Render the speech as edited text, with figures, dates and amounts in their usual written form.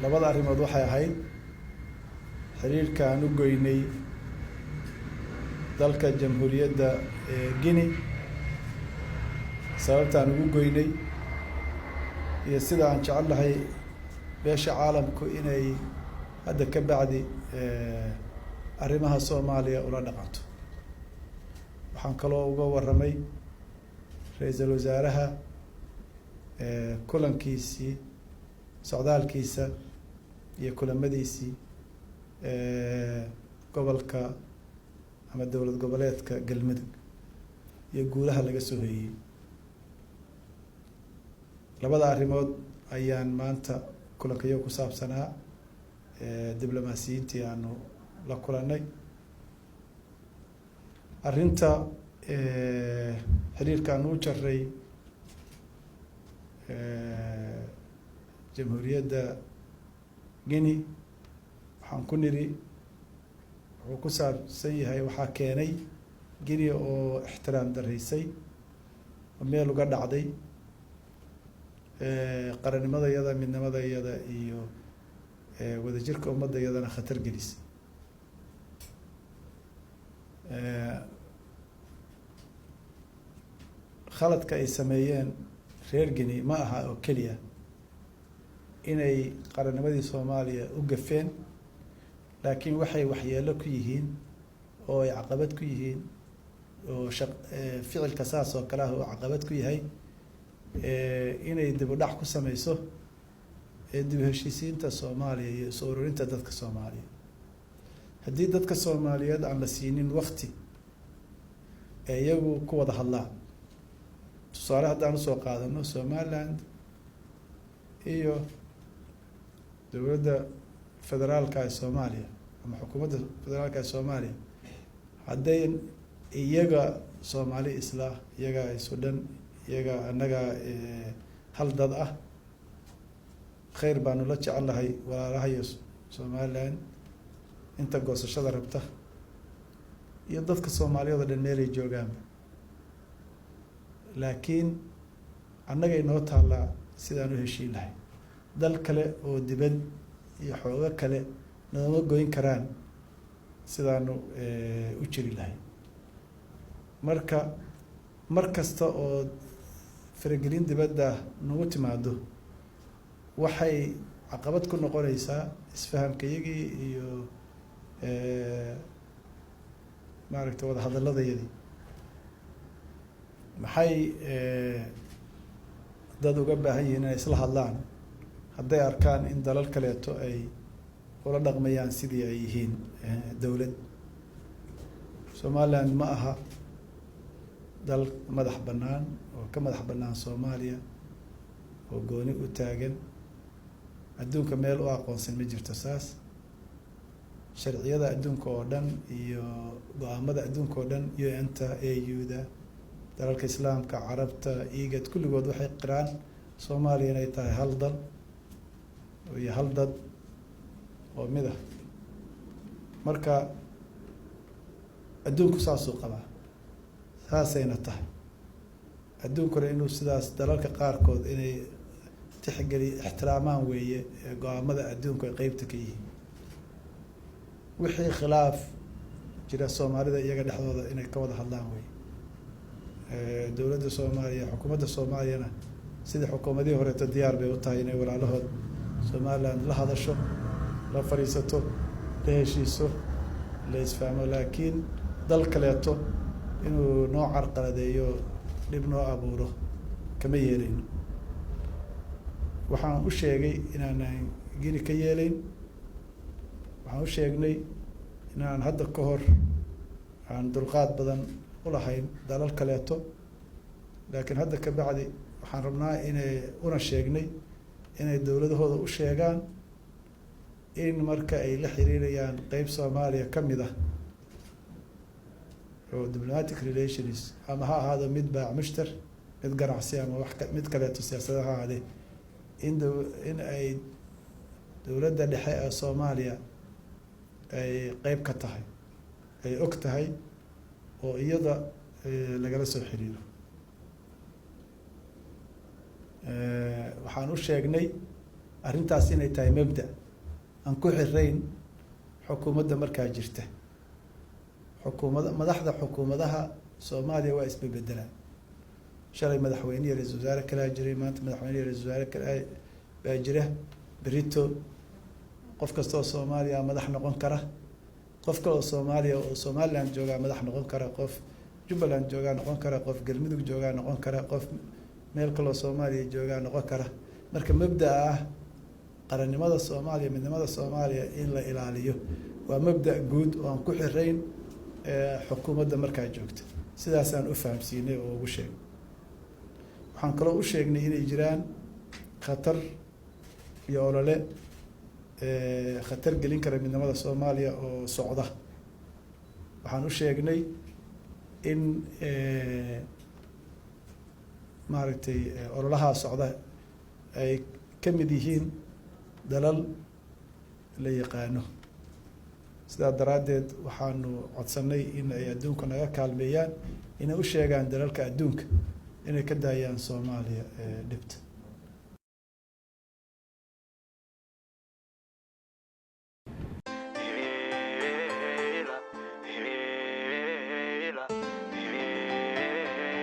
labada arrimood waxay ahayd xiriirka aan u goynay dalka jamhuuriyadda Guinea sababta aan ugu goynay iyo sida aan jecelahay beesha caalamku inay hadda ka bacdi arrimaha Soomaaliya ula dhaqanto. waxaan kaloo uga warramay ra'iisul wasaaraha kulankiisii socdaalkiisa iyo kulamadiisii gobolka ama dowlad goboleedka Galmudug iyo guulaha laga soo heeyay. labada arrimood ayaan maanta kulankayo ku saabsanaa diblomaasiyiintii aanu la kulanay. arrinta xiriirka aan u jaray jamhuuriyadda Guinea waxaan ku niri wuxuu ku saabsan yahay waxaa keenay Guinea oo ixtiraam daraysay oo meel uga dhacday qarannimadayada midnimadayada iyo wadajirka ummadayadana khatar gelisay. khaladka ay sameeyeen reer Guinea ma aha oo keliya inay qarannimadii Soomaaliya u gafeen, laakiin waxay waxyeelo ku yihiin oo ay caqabad ku yihiin oo ficilka saas oo kale ah oo caqabad ku yahay inay dib u dhac ku sameyso dib u heshiisiinta Soomaaliya iyo soo ururinta dadka Soomaaliya. haddii dadka Soomaaliyeed aan la siinin waqti iyagu ku wada hadlaan, tusaale haddaan usoo qaadano Somaliland iyo dowladda federaalka ee Soomaaliya ama xukuumadda federaalka ee Soomaaliya, hadday iyaga Soomaali isla iyaga Sudan iyaga annaga hal dad ah, khayr baanu la jecelahay walaalahayo Somaliland inta goosashada rabta iyo dadka Soomaaliyeed oo dhan meelay joogaan. laakiin annaga inoo taallaa sidaan u heshiin lahay. dal kale oo dibad iyo xoogo kale nooma goyn karaan sidaanu u jiri lahay. marka mar kasta oo faragelin dibadda nagu timaado waxay caqabad ku noqonaysaa isfahamkayagii iyo maaragtay wada hadalladayadii. maxay dad uga baahan yihiin inay isla hadlaan hadday arkaan in dalal kaleeto ay ula dhaqmayaan sidii ay yihiin dowlad. Somaliland ma aha dal madax bannaan oo ka madax bannaan Soomaaliya oo gooni u taagan. adduunka meel u aqoonsan ma jirto saas. sharciyada adduunka oo dhan iyo go-aamada adduunka oo dhan UN-ta, AU-da, dalalka islaamka, carabta, IGAD kulligood waxay qiraan Soomaaliya inay tahay hal dal iyo hal dad oo mid ah. marka adduunku saasuu qabaa, saasayna tahay. adduunkuna inuu sidaas dalalka qaarkood inay tixgeli ixtiraamaan weeye go-aamada adduunku ay qeybta ka yihiin. wixii khilaaf jira Soomaalida iyaga dhexdooda inay ka wada hadlaan weeye. dowladda Soomaaliya xukuumadda Soomaaliyana sidii xukuumadihii horeeto diyaar bay u tahay inay walaalahood Somaliland la hadasho, la fadhiisato, la heshiiso, la isfahmo. laakiin dal kaleeto inuu noo carqaladeeyo dhib noo abuuro kama yeelayno. waxaan u sheegay inaanan Guinea ka yeelayn. waxaan u sheegnay inaan hadda ka hor aan dulqaad badan u lahayn dalal kaleeto, laakiin hadda ka bacdi waxaan rabnaa inay una sheegnay inay dowladahooda u sheegaan in marka ay la xiriirayaan qeyb Soomaaliya ka mid ah oo diplomatic relations ama ha ahaado mid baac mushtar, mid ganacsi ama mid kaleeto siyaasada ha ahaadee, in ay dowladda dhexe ee Soomaaliya ay qeyb ka tahay, ay og tahay oo iyada lagala soo xiriiro. waxaan u sheegnay arrintaas inay tahay mabda aan ku xirayn xukuumadda markaa jirta. madaxda xukuumadaha Soomaaliya waa isbebedelaan. shalay madaxweyne iyo ra'iisul wasaare kala jiray, maanta madaxweyne iyo ra'iisul wasaare kala baa jira. berito qof kasta oo Soomaaliya madax noqon kara, qof kale oo Soomaaliya oo Somaliland jooga madax noqon kara, qof Jubbaland jooga noqon kara, qof Galmudug jooga noqon kara, qof meel kale oo Soomaaliya jooga noqon kara. marka mabda'a ah qarannimada Soomaaliya, midnimada Soomaaliya in la ilaaliyo waa mabda' guud oo aan ku xirayn xukuumadda markaa joogta. sidaasaan u fahamsiinay oo ugu sheegay. waxaan kaloo u sheegnay inay jiraan khatar iyo olole khatar gelin kara midnimada Soomaaliya oo socda. waxaan u sheegnay in maaragtay ololaha socda ay ka mid yihiin dalal la yaqaano. sidaa daraaddeed waxaanu codsanay in ay adduunka naga kaalmeeyaan, inay u sheegaan dalalka adduunka inay ka daayaan Soomaaliya dhibta.